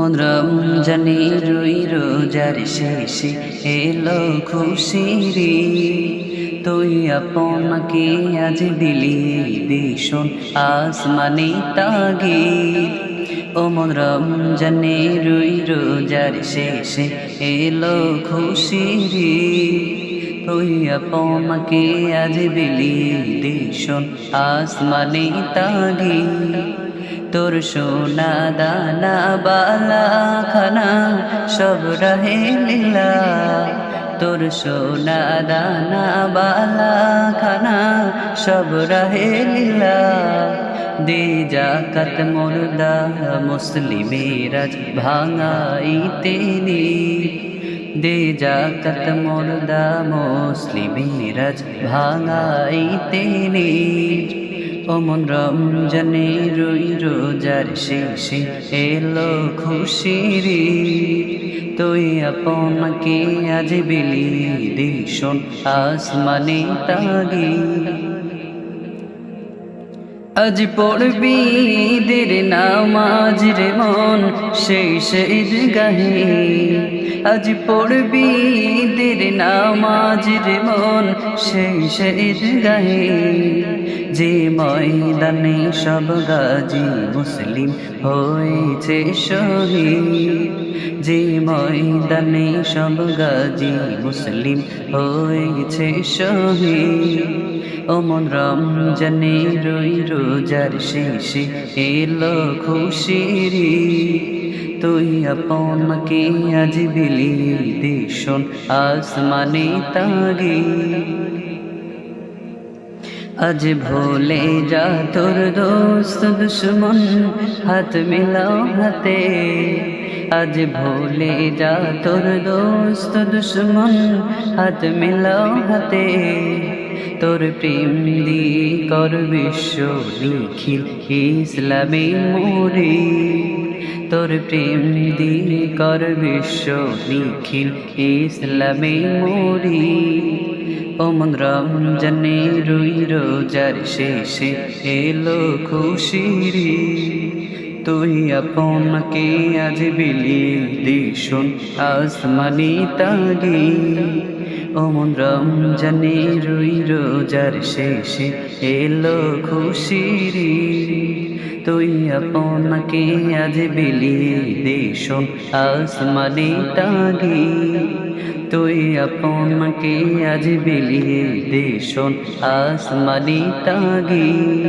মন রমজানে রই রোজার শেষে এলো খুশির তুই আপনাকে আজ বিলিয়ে দিশন আসমানে তাগিদ ও মন রমজানে রই রোজার শেষে এলো খুশির তুই আপনাকে আজ বিলিয়ে দিশন আসমানে তাগিদ তোর সোনা দানা বালা খানা সব রহে লীলা তোর সোনা দানা বালা খানা সব রহে লীলা দে জাকাত মুর্দা মুসলিমের আজ ভাঙাইতে নি দে জাকাত মুর্দা মুসলিমের আজ ভাঙাইতে নি ও মন রমজানে রই রোজার শেষে এলো খুশির তুই আপনাকে আজ বিলিয়ে দিশন আসমানে তাগিদ আজ পড়বি ঈদের নামাজ রে মন শেষ ঈদগাহে আজ পড়বি ঈদের নামাজ রে মন শেষ ঈদগাহে যে ময়দানে সব গাজী মুসলিম হয়েছে শহীদ যে ময়দানে সব গাজী মুসলিম হয়েছে শহীদ ও মন রমজানে রই রোজার শেষে এলো খুশির তুই আপনাকে আজ বিলিয়ে দিশন আসমানে তাগিদ আজ ভুলে যা তোর দোস্ত দুশ্মন হাত মিলাও হাতে আজ ভুলে যা তোর দোস্ত দুশ্মন হাত মিলাও হাতে তোর প্রেম দি কর বিশ্ব নিখিল ইসলামে মোরে তোর প্রেম দি কর বিশ্ব নিখিল ইসলামে মোরে ও মন রমজানে রই রোজার শেষে এলো খুশির তুই আপনাকে আজ বিলিয়ে দিশন আসমানে তাগিদ ও মন রমজানে রই রোজার শেষে এলো খুশির তুই আপনাকে আজ বিলিয়ে দিশন আসমানে তাগিদ তুই আপনাকে আজ বিলিয়ে দিশন আসমানে তাগিদ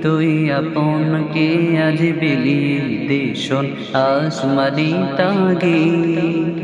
তুই আপনাকে আজ বিলিয়ে দিশন আসমানে তাগিদ।